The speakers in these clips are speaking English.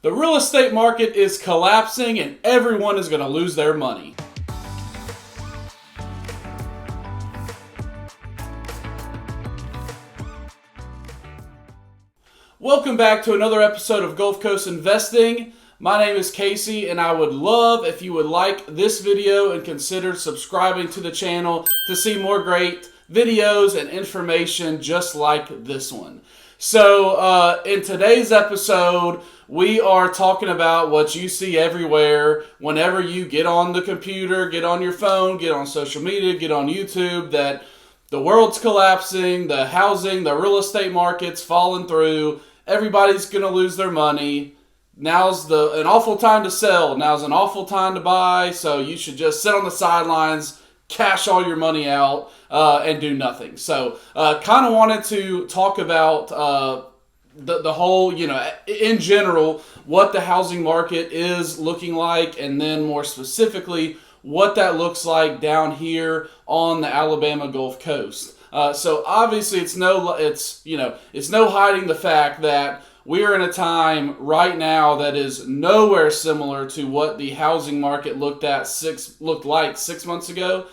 The real estate market is collapsing and everyone is going to lose their money. Welcome back to another episode of Gulf Coast Investing. My name is Casey and I would love if you would like this video and consider subscribing to the channel to see more great videos and information just like this one. So in today's episode, we are talking about what you see everywhere whenever you get on the computer, get on your phone, get on social media, get on YouTube, that the world's collapsing, the housing, the real estate market's falling through, everybody's going to lose their money. Now's an awful time to sell. Now's an awful time to buy. So you should just sit on the sidelines, cash all your money out, and do nothing. So kind of wanted to talk about the whole, in general, what the housing market is looking like, and then more specifically, what that looks like down here on the Alabama Gulf Coast. So obviously it's no hiding the fact that we are in a time right now that is nowhere similar to what the housing market looked like 6 months ago,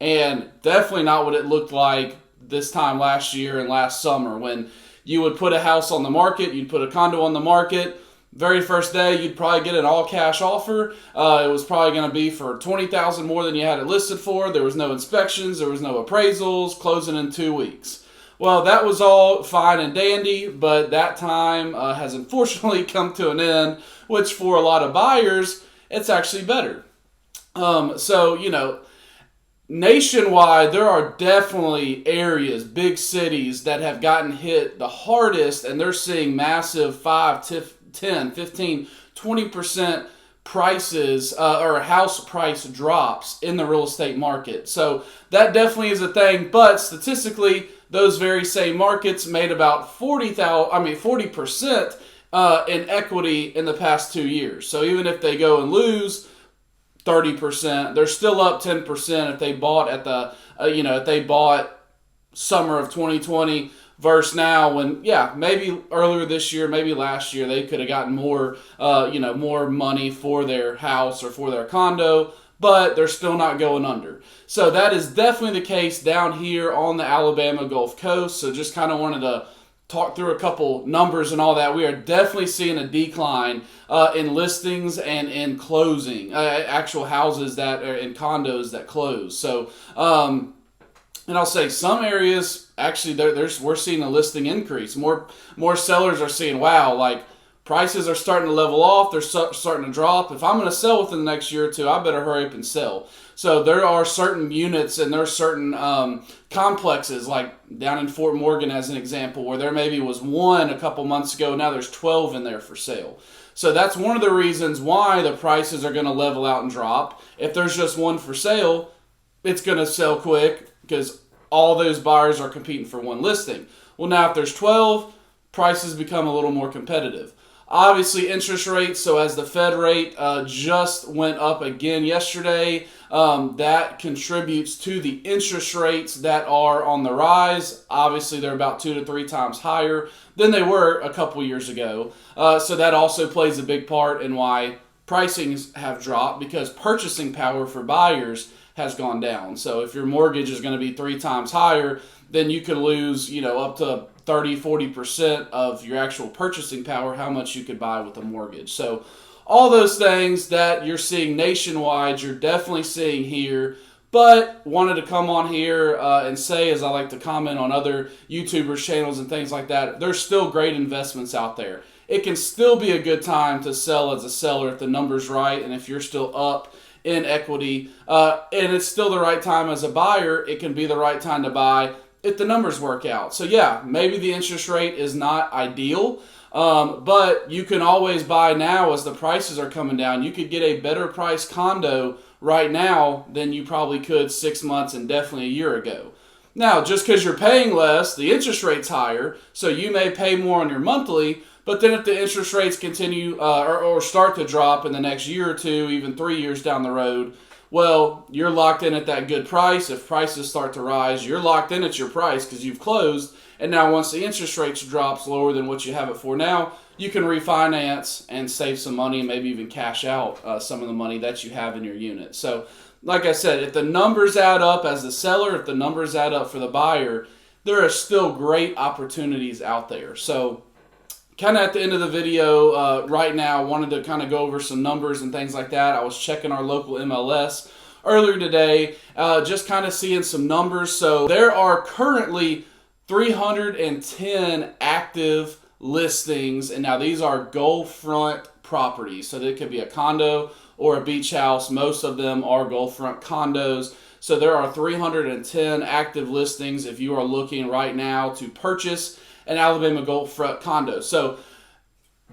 and definitely not what it looked like this time last year and last summer when you would put a house on the market, you'd put a condo on the market. Very first day, you'd probably get an all-cash offer. It was probably going to be for $20,000 more than you had it listed for. There was no inspections, there was no appraisals, closing in 2 weeks. Well, that was all fine and dandy, but that time has unfortunately come to an end, which for a lot of buyers, it's actually better. Nationwide, there are definitely areas, big cities that have gotten hit the hardest, and they're seeing massive 5, 10, 15, 20% prices or house price drops in the real estate market. So that definitely is a thing, but statistically, those very same markets made about 40% in equity in the past 2 years. So even if they go and lose 30%, they're still up 10% if they bought at if they bought summer of 2020 versus now when, maybe earlier this year, maybe last year, they could have gotten more money for their house or for their condo, but they're still not going under. So that is definitely the case down here on the Alabama Gulf Coast. So just kind of wanted to talk through a couple numbers and all that. We are definitely seeing a decline in listings and in closing, actual houses that are in condos that close. So, and I'll say some areas, actually, we're seeing a listing increase. More sellers are seeing, wow, like prices are starting to level off. They're starting to drop. If I'm going to sell within the next year or two, I better hurry up and sell. So there are certain units and there are certain complexes, like down in Fort Morgan as an example, where there maybe was one a couple months ago. Now there's 12 in there for sale. So that's one of the reasons why the prices are going to level out and drop. If there's just one for sale, it's going to sell quick because all those buyers are competing for one listing. Well, now if there's 12, prices become a little more competitive. Obviously, interest rates, so as the Fed rate just went up again yesterday, that contributes to the interest rates that are on the rise. Obviously, they're about 2 to 3 times higher than they were a couple years ago. So that also plays a big part in why pricings have dropped, because purchasing power for buyers has gone down. So if your mortgage is going to be 3 times higher, then you could lose, up to 30, 40% of your actual purchasing power, how much you could buy with a mortgage. So all those things that you're seeing nationwide, you're definitely seeing here, but wanted to come on here and say, as I like to comment on other YouTubers' channels and things like that, there's still great investments out there. It can still be a good time to sell as a seller if the number's right and if you're still up in equity, and it's still the right time as a buyer. It can be the right time to buy if the numbers work out. So maybe the interest rate is not ideal, but you can always buy now as the prices are coming down. You could get a better price condo right now than you probably could 6 months and definitely a year ago. Now, just because you're paying less, the interest rate's higher, so you may pay more on your monthly, but then if the interest rates continue or start to drop in the next year or two, even 3 years down the road, well, you're locked in at that good price. If prices start to rise, you're locked in at your price because you've closed. And now once the interest rates drops lower than what you have it for now, you can refinance and save some money and maybe even cash out some of the money that you have in your unit. So like I said, if the numbers add up as the seller, if the numbers add up for the buyer, there are still great opportunities out there. So kind of at the end of the video right now, I wanted to kind of go over some numbers and things like that. I was checking our local MLS earlier today, just kind of seeing some numbers. So there are currently 310 active listings, and now these are Gulf front properties. So it could be a condo or a beach house. Most of them are Gulf front condos. So there are 310 active listings if you are looking right now to purchase an Alabama Gulf front condo. So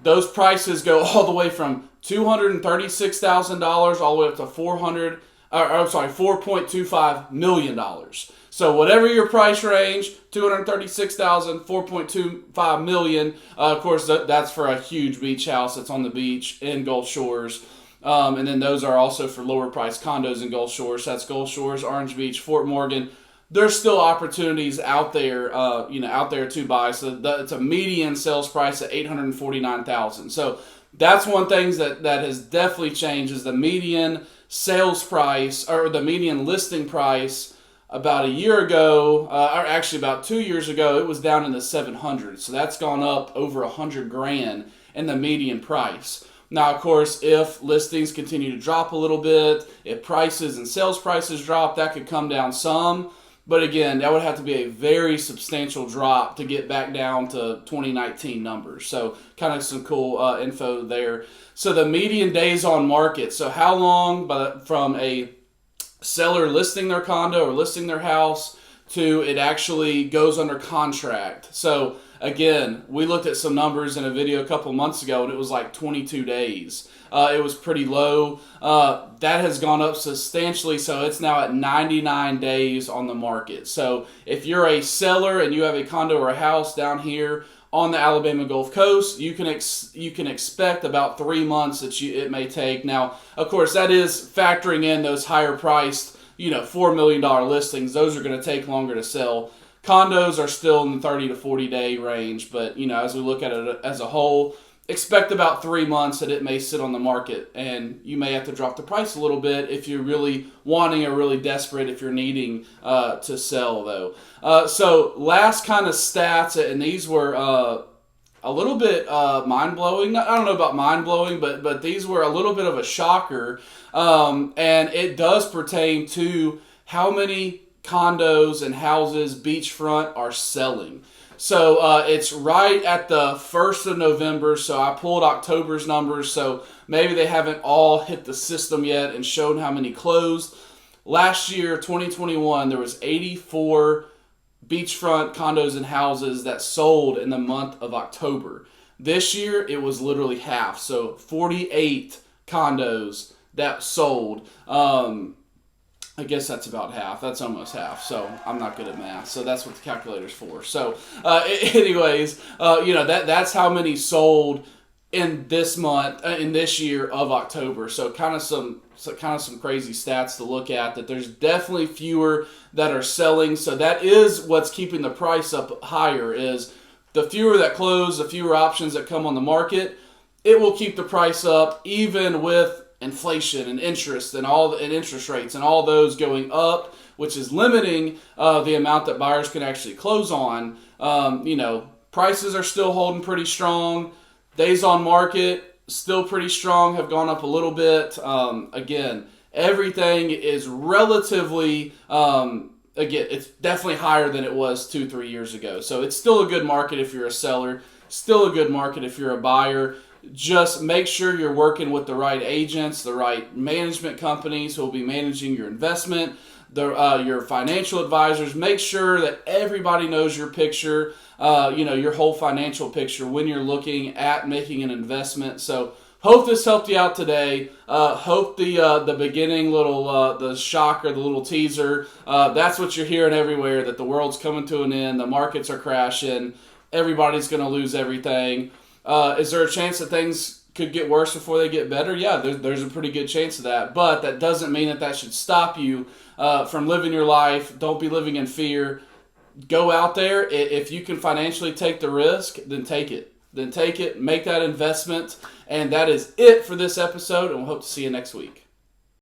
those prices go all the way from $236,000 all the way up to $4.25 million. So whatever your price range, $236,000, $4.25 million. Of course, that's for a huge beach house that's on the beach in Gulf Shores. And then those are also for lower priced condos in Gulf Shores. That's Gulf Shores, Orange Beach, Fort Morgan. There's still opportunities out there, out there to buy. So it's a median sales price at $849,000. So that's one thing that has definitely changed is the median sales price, or the median listing price. About a year ago, or actually about 2 years ago, it was down in the 700s. So that's gone up over $100,000 in the median price. Now, of course, if listings continue to drop a little bit, if prices and sales prices drop, that could come down some. But again, that would have to be a very substantial drop to get back down to 2019 numbers. So kind of some cool info there. So the median days on market. So how long from a seller listing their condo or listing their house to it actually goes under contract. So again, we looked at some numbers in a video a couple months ago and it was like 22 days. It was pretty low. That has gone up substantially, so it's now at 99 days on the market. So if you're a seller and you have a condo or a house down here on the Alabama Gulf Coast, you can expect about 3 months that it may take. Now, of course, that is factoring in those higher priced, $4 million listings. Those are going to take longer to sell. Condos are still in the 30 to 40 day range, but as we look at it as a whole, expect about 3 months that it may sit on the market, and you may have to drop the price a little bit if you're really wanting or really desperate, if you're needing to sell though. So last kind of stats, and these were a little bit mind-blowing. I don't know about mind-blowing, but these were a little bit of a shocker, and it does pertain to how many condos and houses beachfront are selling. So it's right at the 1st of November, so I pulled October's numbers, so maybe they haven't all hit the system yet and shown how many closed. Last year, 2021, there was 84 beachfront condos and houses that sold in the month of October. This year, it was literally half, so 48 condos that sold. I guess that's about half. That's almost half. So I'm not good at math. So that's what the calculator's for. So anyways, that's how many sold in this month, in this year of October. So kind of some crazy stats to look at, that there's definitely fewer that are selling. So that is what's keeping the price up higher, is the fewer that close, the fewer options that come on the market. It will keep the price up even with inflation and interest and interest rates and all those going up, which is limiting the amount that buyers can actually close on. Prices are still holding pretty strong. Days on market still pretty strong, have gone up a little bit. Again, everything is relatively, it's definitely higher than it was 2-3 years ago. So it's still a good market if you're a seller, still a good market if you're a buyer. Just make sure you're working with the right agents, the right management companies who will be managing your investment, your financial advisors. Make sure that everybody knows your picture, your whole financial picture when you're looking at making an investment. So hope this helped you out today. Hope the beginning little, the shock or the little teaser, that's what you're hearing everywhere, that the world's coming to an end, the markets are crashing, everybody's going to lose everything. Is there a chance that things could get worse before they get better? Yeah, there's a pretty good chance of that. But that doesn't mean that should stop you from living your life. Don't be living in fear. Go out there. If you can financially take the risk, then take it. then take it, make that investment. And that is it for this episode, and we'll hope to see you next week.